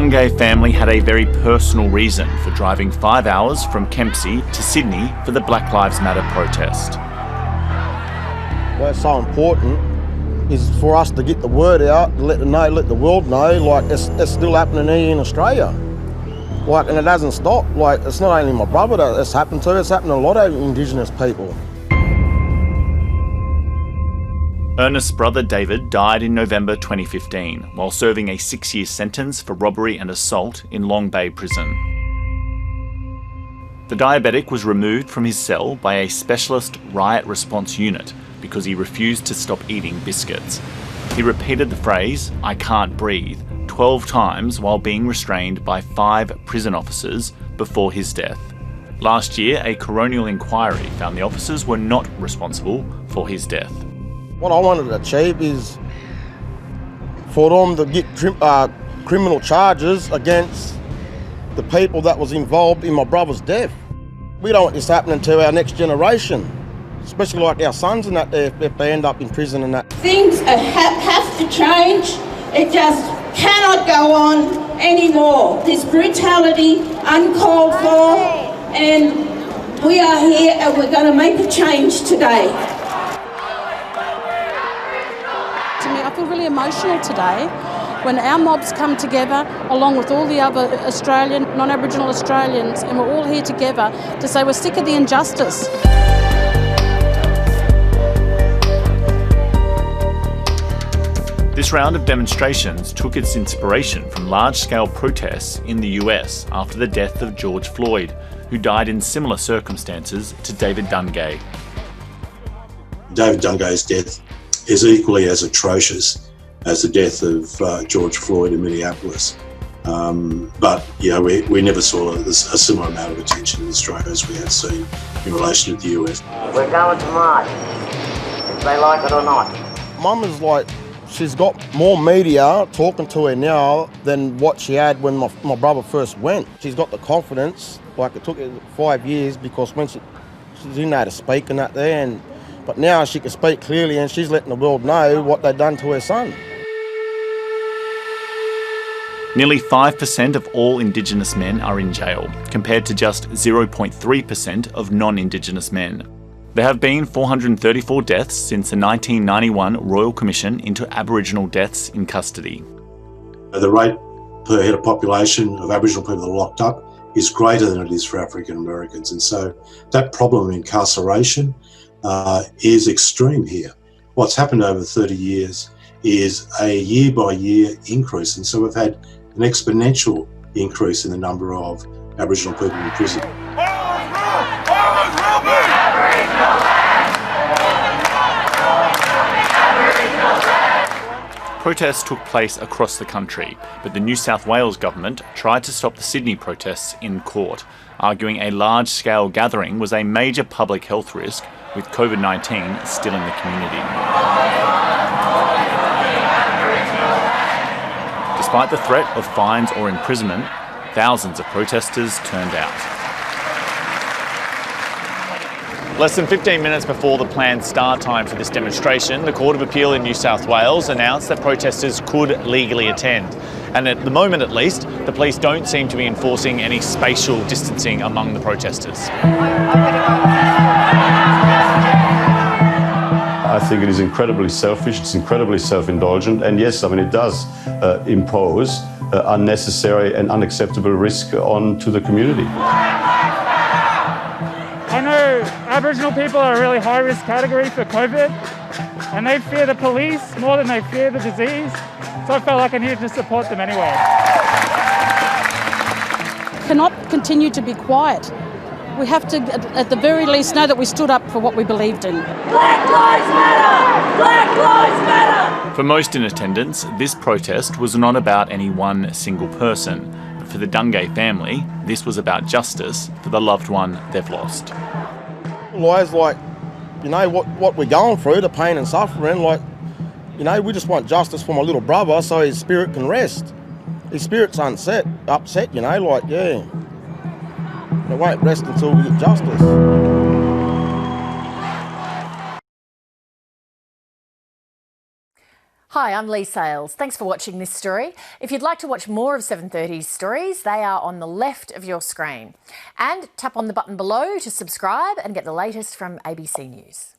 Dungay family had a very personal reason for driving 5 hours from Kempsey to Sydney for the Black Lives Matter protest. What's so important is for us to get the word out, to let the world know, like it's still happening here in Australia. Like, and it doesn't stop. Like, it's not only my brother that it's happened to, it's happened to a lot of Indigenous people. Ernest's brother David died in November 2015 while serving a 6-year sentence for robbery and assault in Long Bay Prison. The diabetic was removed from his cell by a specialist riot response unit because he refused to stop eating biscuits. He repeated the phrase, "I can't breathe," 12 times while being restrained by 5 prison officers before his death. Last year, a coronial inquiry found the officers were not responsible for his death. What I wanted to achieve is for them to get criminal charges against the people that was involved in my brother's death. We don't want this happening to our next generation, especially like our sons and that if they end up in prison and that. Things have to change. It just cannot go on anymore. This brutality, uncalled for, and we are here and we're going to make a change today. To me, I feel really emotional today when our mobs come together along with all the other Australian, non-Aboriginal Australians, and we're all here together to say we're sick of the injustice. This round of demonstrations took its inspiration from large-scale protests in the US after the death of George Floyd, who died in similar circumstances to David Dungay. David Dungay's death is equally as atrocious as the death of George Floyd in Minneapolis. But yeah, we never saw a similar amount of attention in Australia as we have seen in relation to the US. We're going to march, if they like it or not. Mum is like, she's got more media talking to her now than what she had when my brother first went. She's got the confidence, like it took her 5 years because when she didn't know how to speak and that there, but now she can speak clearly and she's letting the world know what they've done to her son. Nearly 5% of all Indigenous men are in jail, compared to just 0.3% of non-Indigenous men. There have been 434 deaths since the 1991 Royal Commission into Aboriginal deaths in custody. The rate per head of population of Aboriginal people that are locked up is greater than it is for African Americans. And so that problem of incarceration is extreme here. What's happened over 30 years is a year-by-year increase. And so we've had an exponential increase in the number of Aboriginal people in prison. Protests took place across the country, but the New South Wales government tried to stop the Sydney protests in court, arguing a large-scale gathering was a major public health risk, with COVID-19 still in the community. Despite the threat of fines or imprisonment, thousands of protesters turned out. Less than 15 minutes before the planned start time for this demonstration, the Court of Appeal in New South Wales announced that protesters could legally attend. And at the moment at least, the police don't seem to be enforcing any spatial distancing among the protesters. I think it is incredibly selfish, it's incredibly self-indulgent, and yes, I mean, it does impose unnecessary and unacceptable risk onto the community. I know Aboriginal people are a really high-risk category for COVID, and they fear the police more than they fear the disease, so I felt like I needed to support them anyway. Cannot continue to be quiet. We have to, at the very least, know that we stood up for what we believed in. Black Lives Matter! Black Lives Matter! For most in attendance, this protest was not about any one single person. But for the Dungay family, this was about justice for the loved one they've lost. Lawyers, like, you know, what we're going through, the pain and suffering, like, you know, we just want justice for my little brother so his spirit can rest. His spirit's upset, you know, like, yeah. It won't rest until we get justice. Hi, I'm Lee Sales. Thanks for watching this story. If you'd like to watch more of 730's stories, they are on the left of your screen. And tap on the button below to subscribe and get the latest from ABC News.